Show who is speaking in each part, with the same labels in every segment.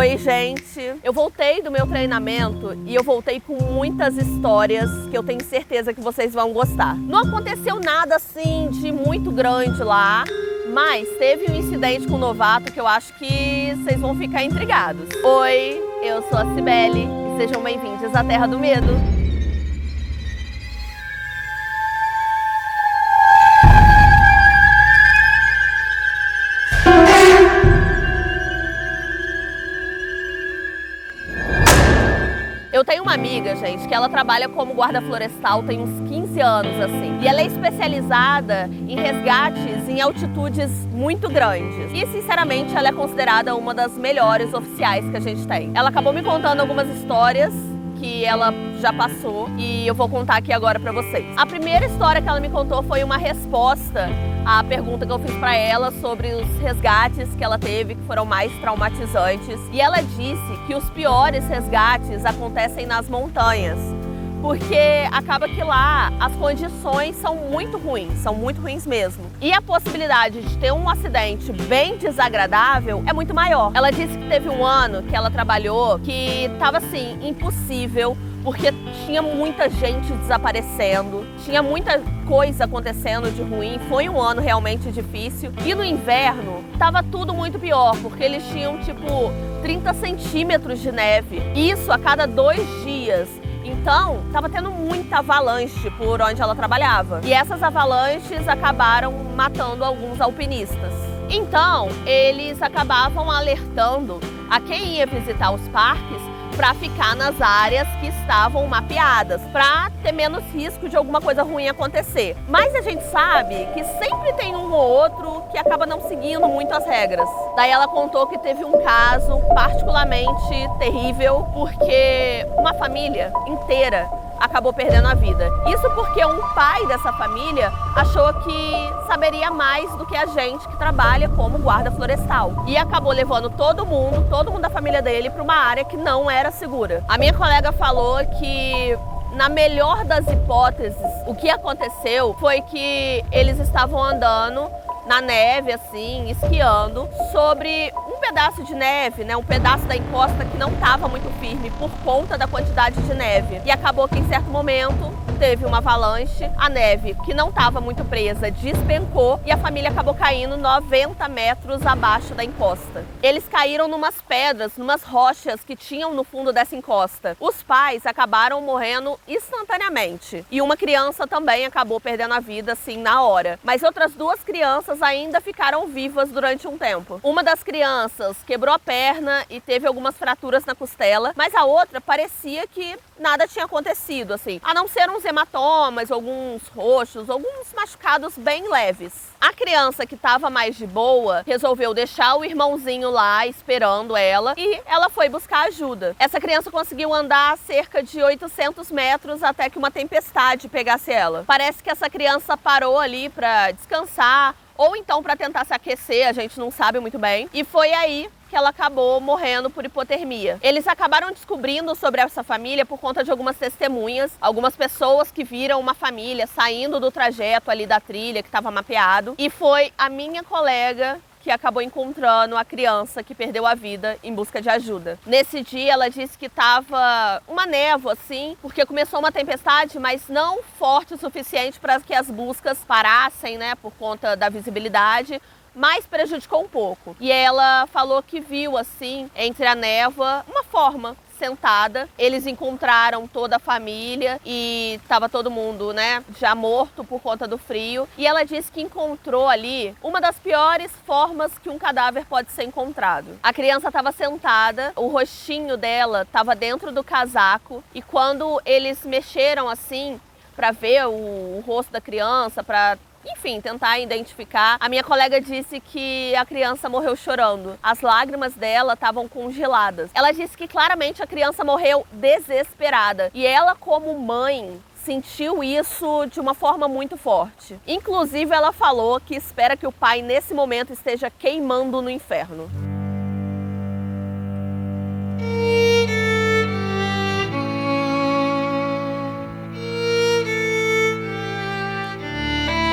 Speaker 1: Oi, gente! Eu voltei do meu treinamento e eu voltei com muitas histórias que eu tenho certeza que vocês vão gostar. Não aconteceu nada assim de muito grande lá, mas teve um incidente com o novato que eu acho que vocês vão ficar intrigados. Oi, eu sou a Cibele e sejam bem-vindos à Terra do Medo. Eu tenho uma amiga, gente, que ela trabalha como guarda florestal tem uns 15 anos, assim. E ela é especializada em resgates em altitudes muito grandes. E, sinceramente, ela é considerada uma das melhores oficiais que a gente tem. Ela acabou me contando algumas histórias que ela já passou e eu vou contar aqui agora pra vocês. A primeira história que ela me contou foi uma resposta à pergunta que eu fiz pra ela sobre os resgates que ela teve, que foram mais traumatizantes. E ela disse que os piores resgates acontecem nas montanhas, porque acaba que lá as condições são muito ruins mesmo. E a possibilidade de ter um acidente bem desagradável é muito maior. Ela disse que teve um ano que ela trabalhou que estava assim, impossível, porque tinha muita gente desaparecendo, tinha muita coisa acontecendo de ruim, foi um ano realmente difícil. E no inverno estava tudo muito pior, porque eles tinham tipo 30 centímetros de neve, isso a cada 2 dias. Então, estava tendo muita avalanche por onde ela trabalhava. E essas avalanches acabaram matando alguns alpinistas. Então, eles acabavam alertando a quem ia visitar os parques para ficar nas áreas que estavam mapeadas, para ter menos risco de alguma coisa ruim acontecer. Mas a gente sabe que sempre tem um ou outro que acaba não seguindo muito as regras. Daí ela contou que teve um caso particularmente terrível, porque uma família inteira acabou perdendo a vida. Isso porque um pai dessa família achou que saberia mais do que a gente que trabalha como guarda florestal. E acabou levando todo mundo da família dele para uma área que não era segura. A minha colega falou que, na melhor das hipóteses, o que aconteceu foi que eles estavam andando na neve, assim, esquiando, sobre um pedaço de neve, né, um pedaço da encosta que não estava muito firme por conta da quantidade de neve. E acabou que em certo momento teve uma avalanche, a neve que não estava muito presa despencou e a família acabou caindo 90 metros abaixo da encosta. Eles caíram numas pedras, numas rochas que tinham no fundo dessa encosta. Os pais acabaram morrendo instantaneamente e uma criança também acabou perdendo a vida assim na hora. Mas outras 2 crianças ainda ficaram vivas durante um tempo. Uma das crianças quebrou a perna e teve algumas fraturas na costela, mas a outra parecia que nada tinha acontecido, assim, a não ser uns hematomas, alguns roxos, alguns machucados bem leves. A criança que estava mais de boa resolveu deixar o irmãozinho lá esperando ela e ela foi buscar ajuda. Essa criança conseguiu andar cerca de 800 metros até que uma tempestade pegasse ela. Parece que essa criança parou ali para descansar ou então para tentar se aquecer, a gente não sabe muito bem. E foi aí que ela acabou morrendo por hipotermia. Eles acabaram descobrindo sobre essa família por conta de algumas testemunhas, algumas pessoas que viram uma família saindo do trajeto ali da trilha que estava mapeado. E foi a minha colega que acabou encontrando a criança que perdeu a vida em busca de ajuda. Nesse dia ela disse que estava uma névoa assim, porque começou uma tempestade, mas não forte o suficiente para que as buscas parassem, né, por conta da visibilidade, mas prejudicou um pouco. E ela falou que viu assim, entre a névoa, uma forma sentada. Eles encontraram toda a família e estava todo mundo, né, já morto por conta do frio. E ela disse que encontrou ali uma das piores formas que um cadáver pode ser encontrado. A criança estava sentada, o rostinho dela estava dentro do casaco e quando eles mexeram assim para ver o rosto da criança, para enfim, tentar identificar. A minha colega disse que a criança morreu chorando. As lágrimas dela estavam congeladas. Ela disse que claramente a criança morreu desesperada. E ela, como mãe, sentiu isso de uma forma muito forte. Inclusive, ela falou que espera que o pai, nesse momento, esteja queimando no inferno.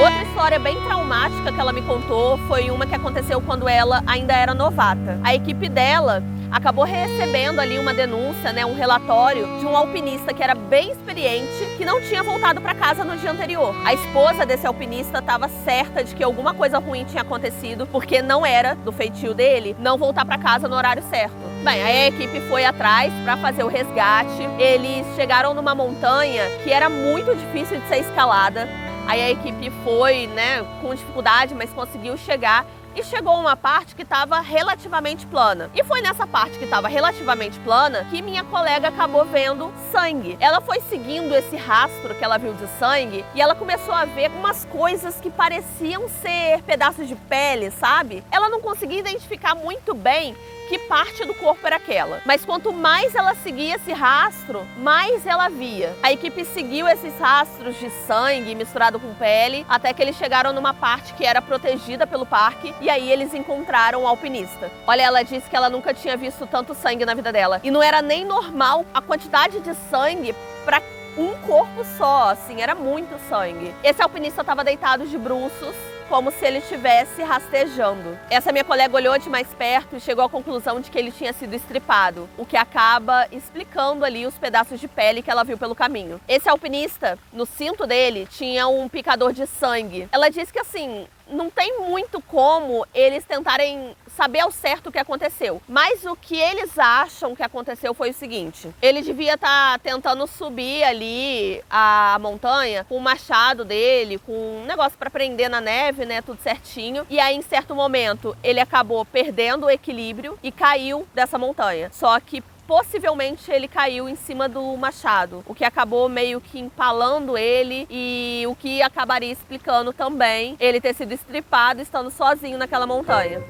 Speaker 1: Outra história bem traumática que ela me contou foi uma que aconteceu quando ela ainda era novata. A equipe dela acabou recebendo ali uma denúncia, né, um relatório de um alpinista que era bem experiente, que não tinha voltado para casa no dia anterior. A esposa desse alpinista estava certa de que alguma coisa ruim tinha acontecido, porque não era do feitio dele não voltar para casa no horário certo. Bem, aí a equipe foi atrás para fazer o resgate. Eles chegaram numa montanha que era muito difícil de ser escalada. Aí a equipe foi, né, com dificuldade, mas conseguiu chegar. E chegou uma parte que estava relativamente plana. E foi nessa parte que estava relativamente plana que minha colega acabou vendo sangue. Ela foi seguindo esse rastro que ela viu de sangue e ela começou a ver umas coisas que pareciam ser pedaços de pele, sabe? Ela não conseguia identificar muito bem que parte do corpo era aquela. Mas quanto mais ela seguia esse rastro, mais ela via. A equipe seguiu esses rastros de sangue misturado com pele, até que eles chegaram numa parte que era protegida pelo parque, e aí eles encontraram o alpinista. Olha, ela disse que ela nunca tinha visto tanto sangue na vida dela. E não era nem normal a quantidade de sangue para um corpo só, assim, era muito sangue. Esse alpinista estava deitado de bruços, como se ele estivesse rastejando. Essa minha colega olhou de mais perto e chegou à conclusão de que ele tinha sido estripado, o que acaba explicando ali os pedaços de pele que ela viu pelo caminho. Esse alpinista, no cinto dele, tinha um picador de sangue. Ela disse que assim, não tem muito como eles tentarem saber ao certo o que aconteceu. Mas o que eles acham que aconteceu foi o seguinte: ele devia estar tentando subir ali a montanha com o machado dele, com um negócio para prender na neve, né, tudo certinho. E aí, em certo momento, ele acabou perdendo o equilíbrio e caiu dessa montanha. Só que possivelmente ele caiu em cima do machado, o que acabou meio que empalando ele e o que acabaria explicando também ele ter sido estripado estando sozinho naquela montanha.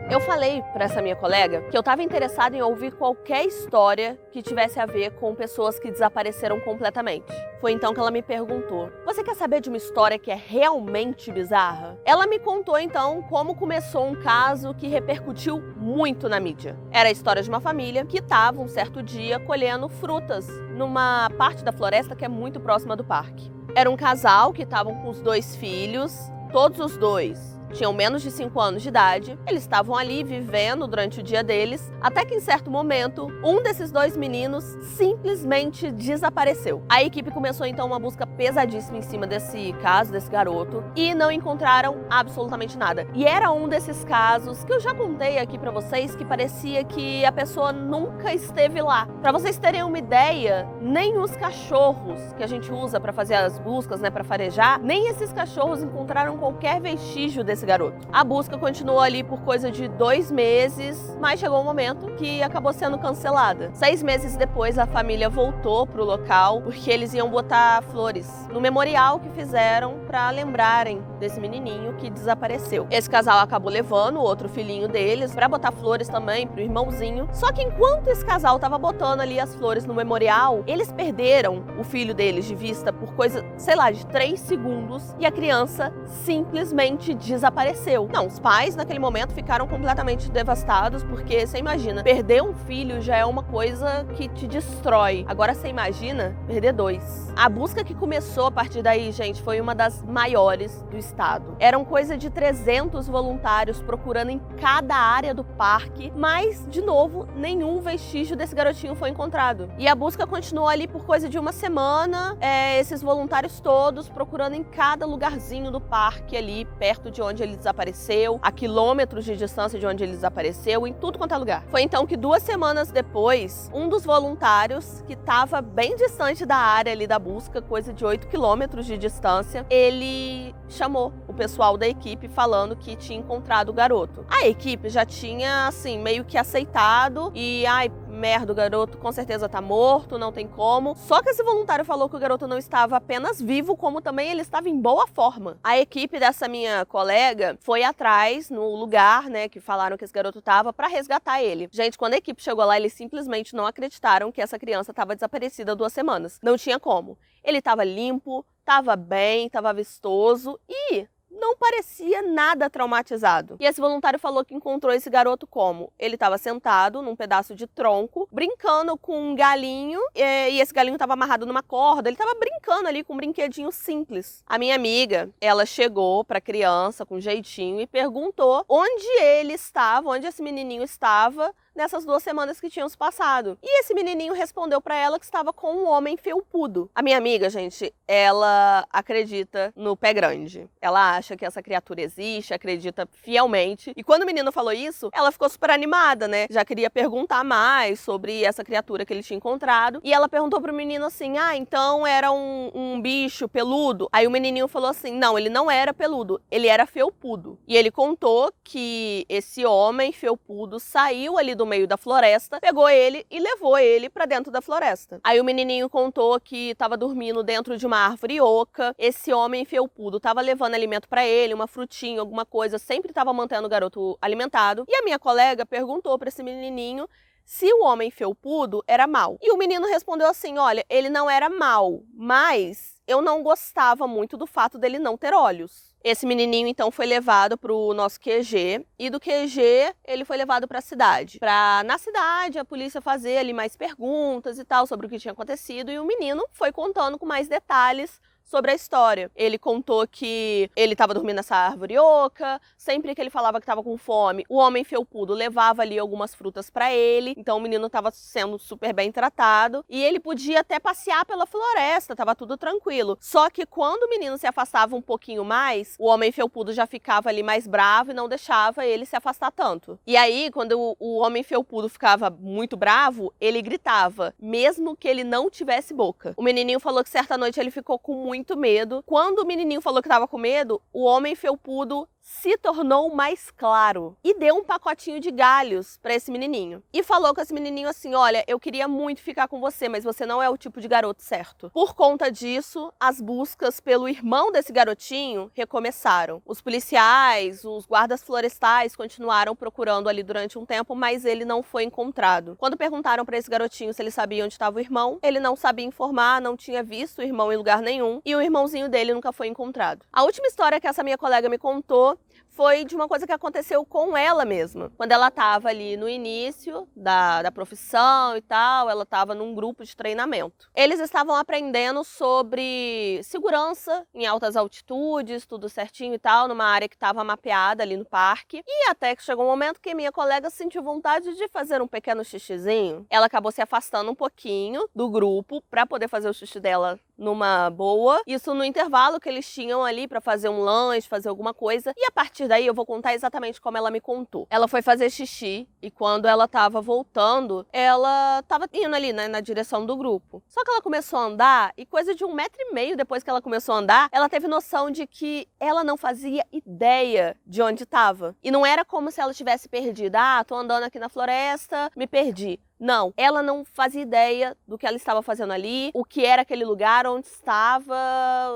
Speaker 1: Eu falei para essa minha colega que eu estava interessada em ouvir qualquer história que tivesse a ver com pessoas que desapareceram completamente. Foi então que ela me perguntou: você quer saber de uma história que é realmente bizarra? Ela me contou então como começou um caso que repercutiu muito na mídia. Era a história de uma família que estava um certo dia colhendo frutas numa parte da floresta que é muito próxima do parque. Era um casal que estavam com os 2 filhos, todos os 2 tinham menos de 5 anos de idade. Eles estavam ali vivendo durante o dia deles, até que em certo momento, um desses 2 meninos simplesmente desapareceu. A equipe começou então uma busca pesadíssima em cima desse caso, desse garoto, e não encontraram absolutamente nada. E era um desses casos que eu já contei aqui pra vocês, que parecia que a pessoa nunca esteve lá. Pra vocês terem uma ideia, nem os cachorros que a gente usa pra fazer as buscas, né, pra farejar, nem esses cachorros encontraram qualquer vestígio desse garoto. A busca continuou ali por coisa de 2 meses, mas chegou um momento que acabou sendo cancelada. 6 meses depois, a família voltou pro local porque eles iam botar flores no memorial que fizeram para lembrarem desse menininho que desapareceu. Esse casal acabou levando o outro filhinho deles para botar flores também pro irmãozinho. Só que enquanto esse casal tava botando ali as flores no memorial, eles perderam o filho deles de vista por coisa, sei lá, de 3 segundos e a criança simplesmente desapareceu. Não, os pais naquele momento ficaram completamente devastados, porque você imagina, perder um filho já é uma coisa que te destrói. Agora você imagina perder 2. A busca que começou a partir daí, gente, foi uma das maiores do estado. Eram coisa de 300 voluntários procurando em cada área do parque, mas, de novo, nenhum vestígio desse garotinho foi encontrado. E a busca continuou ali por coisa de 1 semana, esses voluntários todos procurando em cada lugarzinho do parque ali, perto de onde ele desapareceu, a quilômetros de distância de onde ele desapareceu, em tudo quanto é lugar. Foi então que 2 semanas depois, um dos voluntários, que estava bem distante da área ali da busca, coisa de 8 quilômetros de distância, ele chamou o pessoal da equipe falando que tinha encontrado o garoto. A equipe já tinha, assim, meio que aceitado e, merda, o garoto com certeza tá morto, não tem como. Só que esse voluntário falou que o garoto não estava apenas vivo, como também ele estava em boa forma. A equipe dessa minha colega foi atrás no lugar, né, que falaram que esse garoto tava para resgatar ele. Gente, quando a equipe chegou lá, eles simplesmente não acreditaram que essa criança estava desaparecida há 2 semanas. Não tinha como. Ele estava limpo, estava bem, estava vistoso e não parecia nada traumatizado. E esse voluntário falou que encontrou esse garoto como? Ele estava sentado num pedaço de tronco, brincando com um galinho, e esse galinho estava amarrado numa corda. Ele estava brincando ali com um brinquedinho simples. A minha amiga, ela chegou para a criança com jeitinho e perguntou onde ele estava, onde esse menininho estava nessas 2 semanas que tinham se passado. E esse menininho respondeu pra ela que estava com um homem felpudo. A minha amiga, gente, ela acredita no pé grande. Ela acha que essa criatura existe, acredita fielmente. E quando o menino falou isso, ela ficou super animada, né? Já queria perguntar mais sobre essa criatura que ele tinha encontrado. E ela perguntou pro menino assim, então era um bicho peludo? Aí o menininho falou assim, não, ele não era peludo, ele era felpudo. E ele contou que esse homem felpudo saiu ali do meio da floresta, pegou ele e levou ele pra dentro da floresta. Aí o menininho contou que estava dormindo dentro de uma árvore oca, esse homem felpudo estava levando alimento pra ele, uma frutinha, alguma coisa, sempre estava mantendo o garoto alimentado. E a minha colega perguntou pra esse menininho se o homem felpudo era mau. E o menino respondeu assim, olha, ele não era mau, mas eu não gostava muito do fato dele não ter olhos. Esse menininho, então, foi levado para o nosso QG e do QG ele foi levado para a cidade. Na cidade, a polícia fazer ali mais perguntas e tal sobre o que tinha acontecido e o menino foi contando com mais detalhes sobre a história. Ele contou que ele estava dormindo nessa árvore oca, sempre que ele falava que estava com fome, o homem felpudo levava ali algumas frutas para ele, então o menino estava sendo super bem tratado e ele podia até passear pela floresta, estava tudo tranquilo. Só que quando o menino se afastava um pouquinho mais, o homem felpudo já ficava ali mais bravo e não deixava ele se afastar tanto. E aí, quando o homem felpudo ficava muito bravo, ele gritava, mesmo que ele não tivesse boca. O menininho falou que certa noite ele ficou com muito medo. Quando o menininho falou que estava com medo, o homem felpudo se tornou mais claro e deu um pacotinho de galhos para esse menininho. E falou com esse menininho assim, olha, eu queria muito ficar com você, mas você não é o tipo de garoto certo. Por conta disso, as buscas pelo irmão desse garotinho recomeçaram. Os policiais, os guardas florestais continuaram procurando ali durante um tempo, mas ele não foi encontrado. Quando perguntaram para esse garotinho se ele sabia onde estava o irmão, ele não sabia informar, não tinha visto o irmão em lugar nenhum e o irmãozinho dele nunca foi encontrado. A última história que essa minha colega me contou foi de uma coisa que aconteceu com ela mesma. Quando ela estava ali no início da profissão e tal, ela estava num grupo de treinamento. Eles estavam aprendendo sobre segurança em altas altitudes, tudo certinho e tal, numa área que estava mapeada ali no parque. E até que chegou um momento que minha colega sentiu vontade de fazer um pequeno xixizinho. Ela acabou se afastando um pouquinho do grupo para poder fazer o xixi dela numa boa. Isso no intervalo que eles tinham ali para fazer um lanche, fazer alguma coisa. E a partir daí eu vou contar exatamente como ela me contou. Ela foi fazer xixi e quando ela tava voltando, ela tava indo ali, né, na direção do grupo. Só que ela começou a andar e coisa de 1,5 metro depois que ela começou a andar, ela teve noção de que ela não fazia ideia de onde tava. E não era como se ela tivesse perdido. Tô andando aqui na floresta, me perdi. Não, ela não fazia ideia do que ela estava fazendo ali, o que era aquele lugar, onde estava,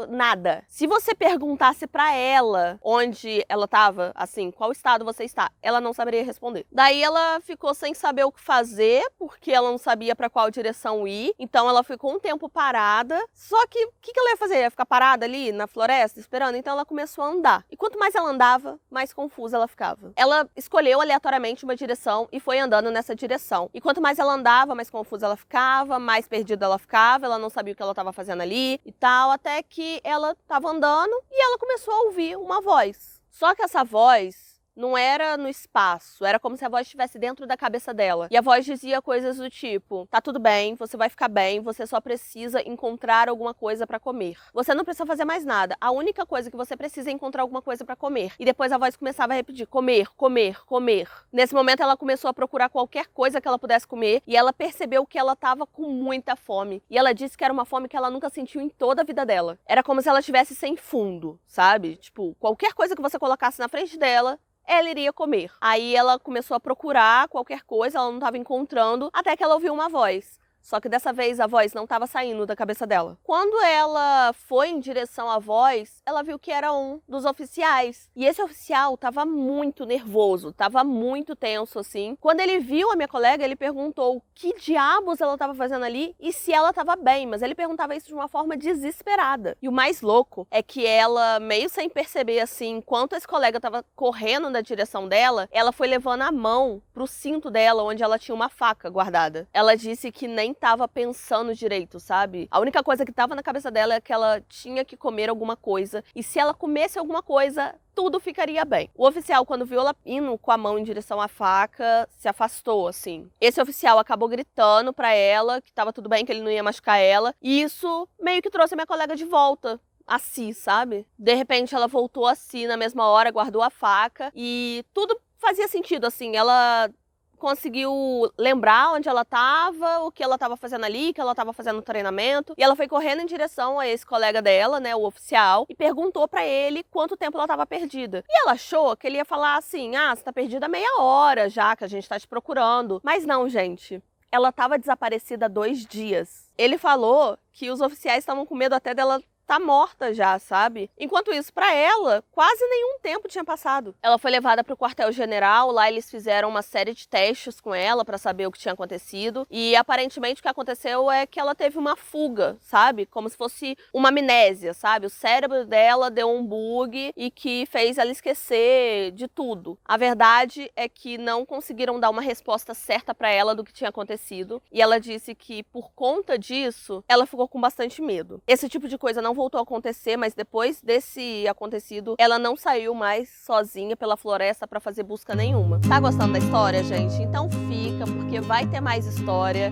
Speaker 1: nada. Se você perguntasse pra ela onde ela estava, assim, qual estado você está, ela não saberia responder. Daí ela ficou sem saber o que fazer, porque ela não sabia pra qual direção ir, então ela ficou um tempo parada. Só que o que ela ia fazer? Ia ficar parada ali na floresta esperando? Então ela começou a andar. E quanto mais ela andava, mais confusa ela ficava. Ela escolheu aleatoriamente uma direção e foi andando nessa direção. E quanto mais ela andava, mais confusa ela ficava, mais perdida ela ficava, ela não sabia o que ela estava fazendo ali e tal, até que ela estava andando e ela começou a ouvir uma voz. Só que essa voz não era no espaço, era como se a voz estivesse dentro da cabeça dela. E a voz dizia coisas do tipo, tá tudo bem, você vai ficar bem, você só precisa encontrar alguma coisa pra comer. Você não precisa fazer mais nada, a única coisa que você precisa é encontrar alguma coisa pra comer. E depois a voz começava a repetir, comer, comer, comer. Nesse momento ela começou a procurar qualquer coisa que ela pudesse comer e ela percebeu que ela tava com muita fome. E ela disse que era uma fome que ela nunca sentiu em toda a vida dela. Era como se ela estivesse sem fundo, sabe? Tipo, qualquer coisa que você colocasse na frente dela, ela iria comer. Aí ela começou a procurar qualquer coisa, ela não estava encontrando, até que ela ouviu uma voz. Só que dessa vez a voz não estava saindo da cabeça dela. Quando ela foi em direção à voz, ela viu que era um dos oficiais. E esse oficial estava muito nervoso, estava muito tenso assim. Quando ele viu a minha colega, ele perguntou que diabos ela estava fazendo ali e se ela estava bem, mas ele perguntava isso de uma forma desesperada. E o mais louco é que ela, meio sem perceber assim, enquanto esse colega estava correndo na direção dela, ela foi levando a mão pro cinto dela, onde ela tinha uma faca guardada. Ela disse que nem estava pensando direito, sabe? A única coisa que estava na cabeça dela é que ela tinha que comer alguma coisa, e se ela comesse alguma coisa, tudo ficaria bem. O oficial, quando viu ela indo com a mão em direção à faca, se afastou, assim. Esse oficial acabou gritando pra ela que tava tudo bem, que ele não ia machucar ela, e isso meio que trouxe a minha colega de volta a si, sabe? De repente ela voltou a si na mesma hora, guardou a faca, e tudo fazia sentido, assim. Ela conseguiu lembrar onde ela estava, o que ela estava fazendo ali, que ela estava fazendo treinamento. E ela foi correndo em direção a esse colega dela, né, o oficial, e perguntou pra ele quanto tempo ela estava perdida. E ela achou que ele ia falar assim, você tá perdida há meia hora já, que a gente tá te procurando. Mas não, gente. Ela estava desaparecida há 2 dias. Ele falou que os oficiais estavam com medo até dela tá morta já, sabe? Enquanto isso, pra ela, quase nenhum tempo tinha passado. Ela foi levada pro quartel-general, lá eles fizeram uma série de testes com ela pra saber o que tinha acontecido, e aparentemente o que aconteceu é que ela teve uma fuga, sabe? Como se fosse uma amnésia, sabe? O cérebro dela deu um bug e que fez ela esquecer de tudo. A verdade é que não conseguiram dar uma resposta certa pra ela do que tinha acontecido, e ela disse que por conta disso, ela ficou com bastante medo. Esse tipo de coisa não voltou a acontecer, mas depois desse acontecido, ela não saiu mais sozinha pela floresta pra fazer busca nenhuma. Tá gostando da história, gente? Então fica, porque vai ter mais história.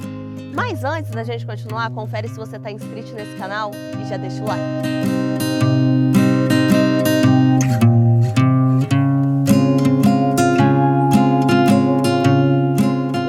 Speaker 1: Mas antes da gente continuar, confere se você tá inscrito nesse canal e já deixa o like.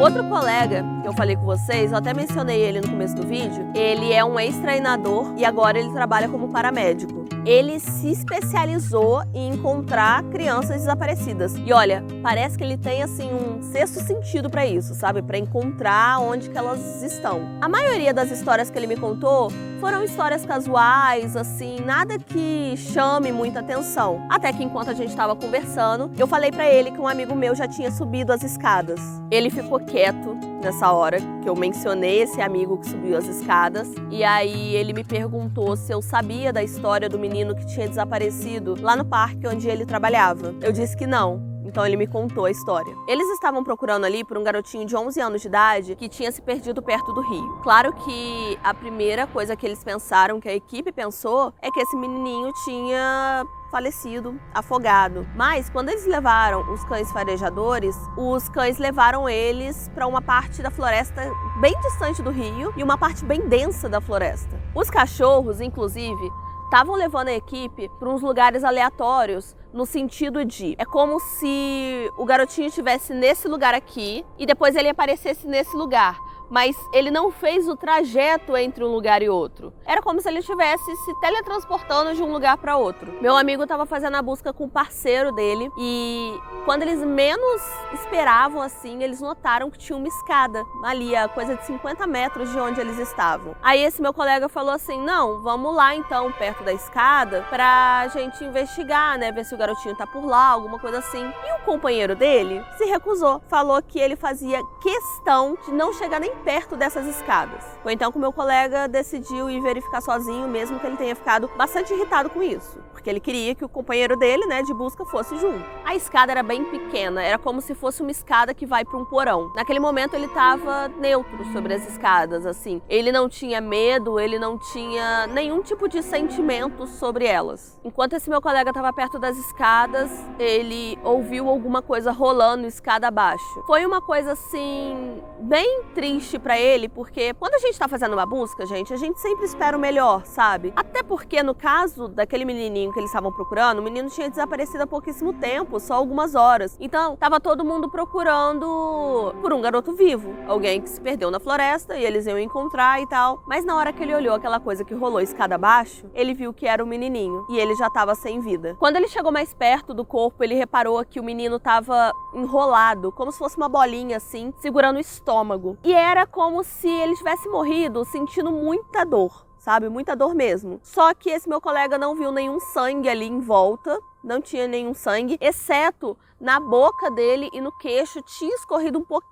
Speaker 1: Outro colega que eu falei com vocês, eu até mencionei ele no começo do vídeo, ele é um ex-treinador e agora ele trabalha como paramédico. Ele se especializou em encontrar crianças desaparecidas. E olha, parece que ele tem assim um sexto sentido para isso, sabe? Para encontrar onde que elas estão. A maioria das histórias que ele me contou foram histórias casuais, assim, nada que chame muita atenção. Até que enquanto a gente estava conversando, eu falei para ele que um amigo meu já tinha subido as escadas. Ele ficou quieto nessa hora que eu mencionei esse amigo que subiu as escadas. E aí ele me perguntou se eu sabia da história do menino que tinha desaparecido lá no parque onde ele trabalhava. Eu disse que não. Então ele me contou a história. Eles estavam procurando ali por um garotinho de 11 anos de idade que tinha se perdido perto do rio. Claro que a primeira coisa que eles pensaram, que a equipe pensou, é que esse menininho tinha falecido, afogado. Mas quando eles levaram os cães farejadores, os cães levaram eles para uma parte da floresta bem distante do rio e uma parte bem densa da floresta. Os cachorros, inclusive, estavam levando a equipe para uns lugares aleatórios, no sentido de, é como se o garotinho estivesse nesse lugar aqui e depois ele aparecesse nesse lugar. Mas ele não fez o trajeto entre um lugar e outro. Era como se ele estivesse se teletransportando de um lugar para outro. Meu amigo estava fazendo a busca com o parceiro dele e quando eles menos esperavam assim, eles notaram que tinha uma escada ali, a coisa de 50 metros de onde eles estavam. Aí esse meu colega falou assim, não, vamos lá então, perto da escada, pra gente investigar, né, ver se o garotinho tá por lá, alguma coisa assim. E o companheiro dele se recusou, falou que ele fazia questão de não chegar nem perto dessas escadas. Foi então que o meu colega decidiu ir verificar sozinho, mesmo que ele tenha ficado bastante irritado com isso, porque ele queria que o companheiro dele, né, de busca fosse junto. A escada era bem pequena, era como se fosse uma escada que vai para um porão. Naquele momento ele estava neutro sobre as escadas, assim. Ele não tinha medo, ele não tinha nenhum tipo de sentimento sobre elas. Enquanto esse meu colega estava perto das escadas, ele ouviu alguma coisa rolando escada abaixo. Foi uma coisa assim bem triste pra ele, porque quando a gente tá fazendo uma busca, gente, a gente sempre espera o melhor, sabe? Até porque no caso daquele menininho que eles estavam procurando, o menino tinha desaparecido há pouquíssimo tempo, só algumas horas. Então, tava todo mundo procurando por um garoto vivo, alguém que se perdeu na floresta e eles iam encontrar e tal. Mas na hora que ele olhou aquela coisa que rolou escada abaixo, ele viu que era o menininho e ele já tava sem vida. Quando ele chegou mais perto do corpo, ele reparou que o menino tava enrolado, como se fosse uma bolinha assim, segurando o estômago. E era era como se ele tivesse morrido sentindo muita dor, sabe? Muita dor mesmo. Só que esse meu colega não viu nenhum sangue ali em volta, não tinha nenhum sangue, exceto na boca dele e no queixo tinha escorrido um pouquinho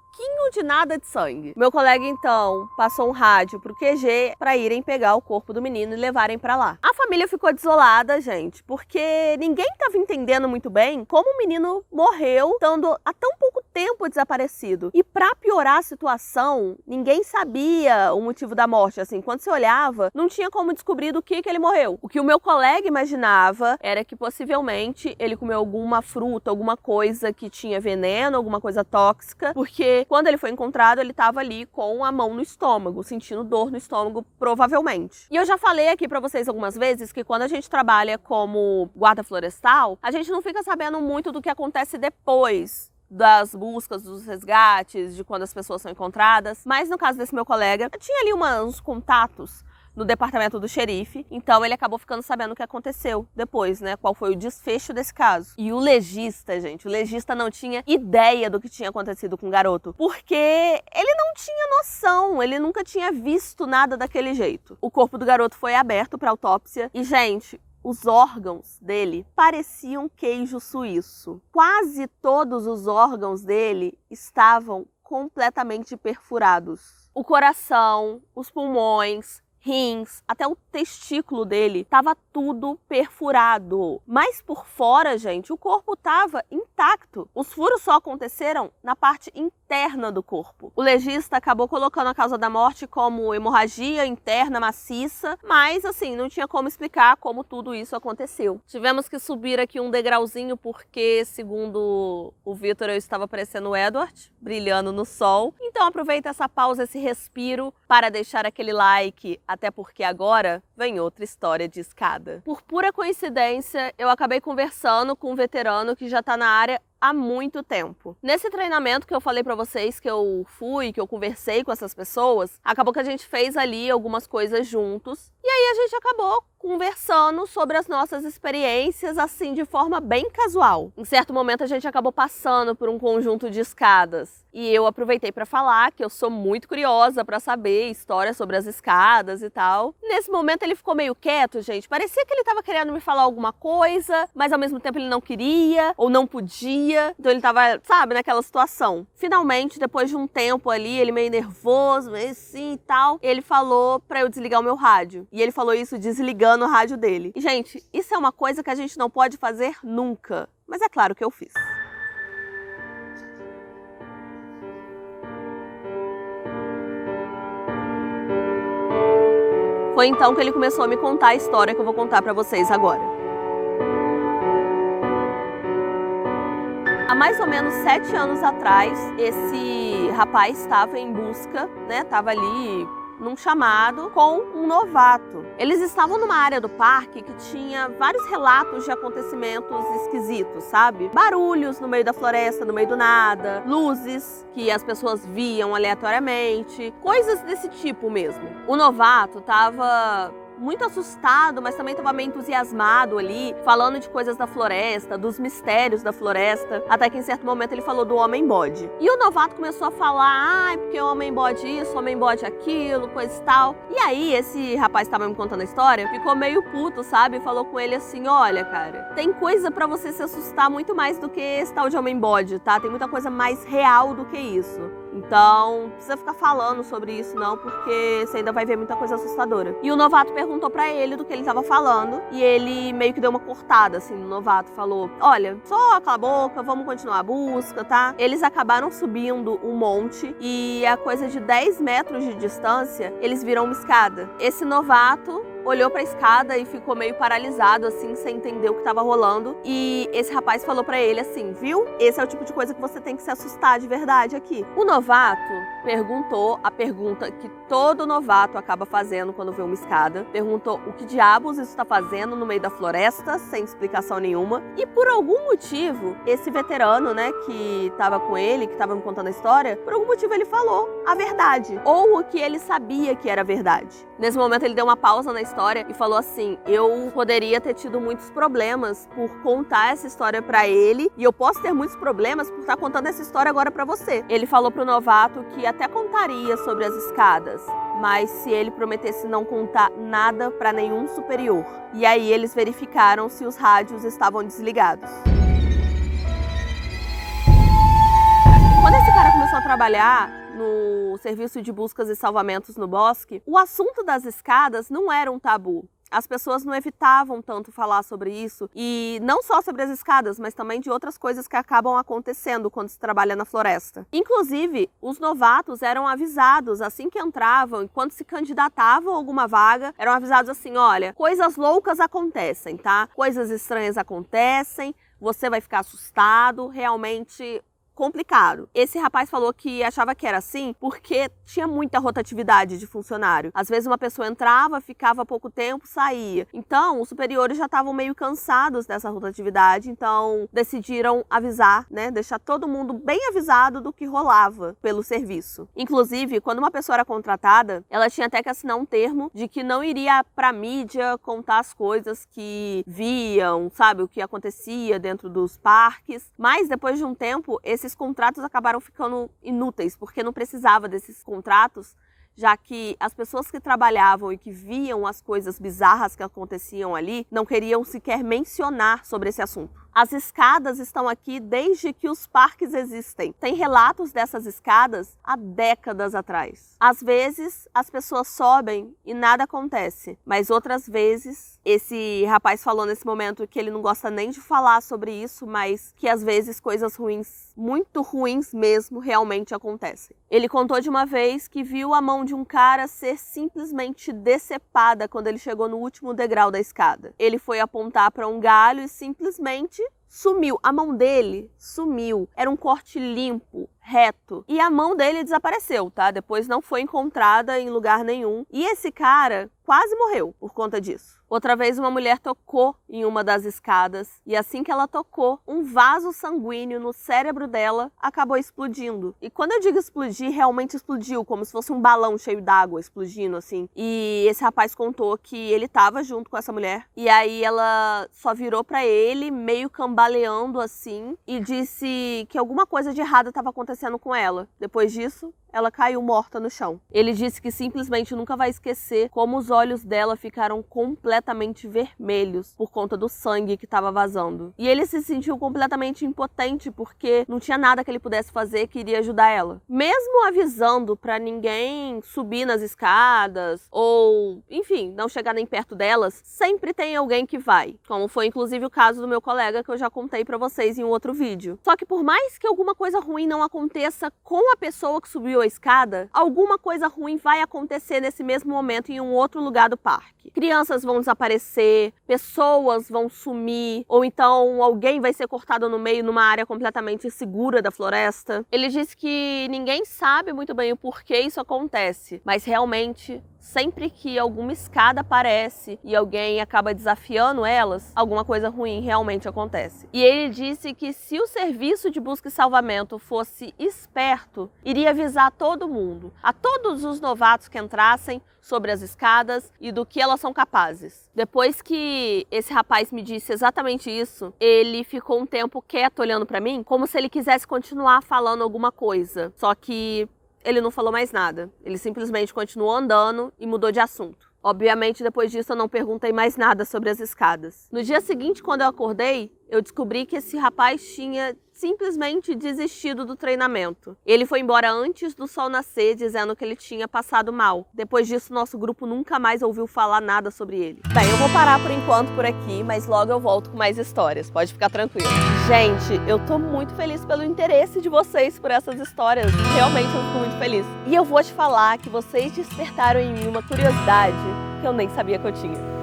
Speaker 1: de nada de sangue. Meu colega, então, passou um rádio pro QG para irem pegar o corpo do menino e levarem para lá. A família ficou desolada, gente, porque ninguém estava entendendo muito bem como o menino morreu, estando há tão pouco tempo desaparecido. E para piorar a situação, ninguém sabia o motivo da morte. Assim, quando você olhava, não tinha como descobrir do que ele morreu. O que o meu colega imaginava era que possivelmente ele comeu alguma fruta, alguma coisa que tinha veneno, alguma coisa tóxica, porque quando ele foi encontrado, ele estava ali com a mão no estômago, sentindo dor no estômago, provavelmente. E eu já falei aqui para vocês algumas vezes que quando a gente trabalha como guarda florestal, a gente não fica sabendo muito do que acontece depois das buscas, dos resgates, de quando as pessoas são encontradas. Mas no caso desse meu colega, tinha ali uns contatos no departamento do xerife, então ele acabou ficando sabendo o que aconteceu depois, né? Qual foi o desfecho desse caso. E o legista, gente, o legista não tinha ideia do que tinha acontecido com o garoto, porque ele não tinha noção, ele nunca tinha visto nada daquele jeito. O corpo do garoto foi aberto para autópsia e, gente, os órgãos dele pareciam queijo suíço. Quase todos os órgãos dele estavam completamente perfurados. O coração, os pulmões, rins, até o testículo dele, tava tudo perfurado. Mas por fora, gente, o corpo tava intacto. Os furos só aconteceram na parte interna do corpo. O legista acabou colocando a causa da morte como hemorragia interna maciça, mas assim, não tinha como explicar como tudo isso aconteceu. Tivemos que subir aqui um degrauzinho porque, segundo o Vitor, eu estava parecendo o Edward, brilhando no sol. Então aproveita essa pausa, esse respiro, para deixar aquele like, até porque agora vem outra história de escada. Por pura coincidência, eu acabei conversando com um veterano que já está na área há muito tempo. Nesse treinamento que eu falei pra vocês que eu fui, que eu conversei com essas pessoas, acabou que a gente fez ali algumas coisas juntos e aí a gente acabou conversando sobre as nossas experiências assim de forma bem casual. Em certo momento a gente acabou passando por um conjunto de escadas e eu aproveitei para falar que eu sou muito curiosa para saber histórias sobre as escadas e tal. Nesse momento ele ficou meio quieto, gente. Parecia que ele estava querendo me falar alguma coisa, mas ao mesmo tempo ele não queria ou não podia. Então ele tava, sabe, naquela situação. Finalmente, depois de um tempo ali, ele meio nervoso, meio assim e tal, ele falou pra eu desligar o meu rádio. E ele falou isso desligando o rádio dele. E, gente, isso é uma coisa que a gente não pode fazer nunca. Mas é claro que eu fiz. Foi então que ele começou a me contar a história que eu vou contar pra vocês agora. Há mais ou menos 7 anos atrás, esse rapaz estava em busca, né? Estava ali num chamado com um novato. Eles estavam numa área do parque que tinha vários relatos de acontecimentos esquisitos, sabe? Barulhos no meio da floresta, no meio do nada, luzes que as pessoas viam aleatoriamente, coisas desse tipo mesmo. O novato estava muito assustado, mas também estava meio entusiasmado ali, falando de coisas da floresta, dos mistérios da floresta, até que em certo momento ele falou do homem-bode. E o novato começou a falar, porque o homem-bode isso, o homem-bode aquilo, coisa e tal. E aí esse rapaz que estava me contando a história ficou meio puto, sabe? Falou com ele assim, olha, cara, tem coisa pra você se assustar muito mais do que esse tal de homem-bode, tá? Tem muita coisa mais real do que isso. Então, não precisa ficar falando sobre isso não, porque você ainda vai ver muita coisa assustadora. E o novato perguntou pra ele do que ele tava falando, e ele meio que deu uma cortada, assim, no novato. Falou, olha, só cala a boca, vamos continuar a busca, tá? Eles acabaram subindo um monte, e a coisa de 10 metros de distância, eles viram uma escada. Esse novato olhou pra escada e ficou meio paralisado, assim, sem entender o que tava rolando. E esse rapaz falou pra ele assim, viu? Esse é o tipo de coisa que você tem que se assustar de verdade aqui. O novato perguntou a pergunta que todo novato acaba fazendo quando vê uma escada. Perguntou o que diabos isso tá fazendo no meio da floresta, sem explicação nenhuma. E por algum motivo, esse veterano, né, que tava com ele, que tava me contando a história, por algum motivo ele falou a verdade. Ou o que ele sabia que era verdade. Nesse momento ele deu uma pausa na história história e falou assim: eu poderia ter tido muitos problemas por contar essa história pra ele, e eu posso ter muitos problemas por estar contando essa história agora pra você. Ele falou pro novato que até contaria sobre as escadas, mas se ele prometesse não contar nada pra nenhum superior. E aí eles verificaram se os rádios estavam desligados. Quando esse cara começou a trabalhar no serviço de buscas e salvamentos no bosque, o assunto das escadas não era um tabu. As pessoas não evitavam tanto falar sobre isso, e não só sobre as escadas, mas também de outras coisas que acabam acontecendo quando se trabalha na floresta. Inclusive, os novatos eram avisados assim que entravam, e quando se candidatavam a alguma vaga, eram avisados assim: olha, coisas loucas acontecem, tá? Coisas estranhas acontecem, você vai ficar assustado, realmente complicado. Esse rapaz falou que achava que era assim porque tinha muita rotatividade de funcionário. Às vezes uma pessoa entrava, ficava pouco tempo, saía. Então, os superiores já estavam meio cansados dessa rotatividade, então decidiram avisar, né, deixar todo mundo bem avisado do que rolava pelo serviço. Inclusive, quando uma pessoa era contratada, ela tinha até que assinar um termo de que não iria pra mídia contar as coisas que viam, sabe, o que acontecia dentro dos parques. Mas depois de um tempo, esses contratos acabaram ficando inúteis, porque não precisava desses contratos, já que as pessoas que trabalhavam e que viam as coisas bizarras que aconteciam ali não queriam sequer mencionar sobre esse assunto. As escadas estão aqui desde que os parques existem. Tem relatos dessas escadas há décadas atrás. Às vezes, as pessoas sobem e nada acontece, mas outras vezes, esse rapaz falou nesse momento que ele não gosta nem de falar sobre isso, mas que às vezes coisas ruins, muito ruins mesmo, realmente acontecem. Ele contou de uma vez que viu a mão de um cara ser simplesmente decepada quando ele chegou no último degrau da escada. Ele foi apontar para um galho e simplesmente sumiu. A mão dele sumiu. Era um corte limpo, reto. E a mão dele desapareceu, tá? Depois não foi encontrada em lugar nenhum. E esse cara quase morreu por conta disso. Outra vez uma mulher tocou em uma das escadas e assim que ela tocou, um vaso sanguíneo no cérebro dela acabou explodindo. E quando eu digo explodir, realmente explodiu, como se fosse um balão cheio d'água explodindo assim. E esse rapaz contou que ele estava junto com essa mulher e aí ela só virou pra ele meio cambaleando assim e disse que alguma coisa de errado estava acontecendo com ela. Depois disso, ela caiu morta no chão. Ele disse que simplesmente nunca vai esquecer como os olhos dela ficaram completamente vermelhos por conta do sangue que estava vazando. E ele se sentiu completamente impotente porque não tinha nada que ele pudesse fazer que iria ajudar ela. Mesmo avisando pra ninguém subir nas escadas ou, enfim, não chegar nem perto delas, sempre tem alguém que vai. Como foi inclusive o caso do meu colega que eu já contei pra vocês em um outro vídeo. Só que por mais que alguma coisa ruim não aconteça com a pessoa que subiu a escada, alguma coisa ruim vai acontecer nesse mesmo momento em um outro lugar do parque. Crianças vão desaparecer, pessoas vão sumir, ou então alguém vai ser cortado no meio numa área completamente segura da floresta. Ele disse que ninguém sabe muito bem o porquê isso acontece, mas realmente sempre que alguma escada aparece e alguém acaba desafiando elas, alguma coisa ruim realmente acontece. E ele disse que se o serviço de busca e salvamento fosse esperto, iria avisar todo mundo, a todos os novatos que entrassem, sobre as escadas e do que elas são capazes. Depois que esse rapaz me disse exatamente isso, ele ficou um tempo quieto olhando pra mim, como se ele quisesse continuar falando alguma coisa. Só que ele não falou mais nada. Ele simplesmente continuou andando e mudou de assunto. Obviamente, depois disso, eu não perguntei mais nada sobre as escadas. No dia seguinte, quando eu acordei, eu descobri que esse rapaz tinha simplesmente desistido do treinamento. Ele foi embora antes do sol nascer, dizendo que ele tinha passado mal. Depois disso, nosso grupo nunca mais ouviu falar nada sobre ele. Bem, eu vou parar por enquanto por aqui, mas logo eu volto com mais histórias. Pode ficar tranquilo. Gente, eu tô muito feliz pelo interesse de vocês por essas histórias. Realmente eu fico muito feliz. E eu vou te falar que vocês despertaram em mim uma curiosidade que eu nem sabia que eu tinha.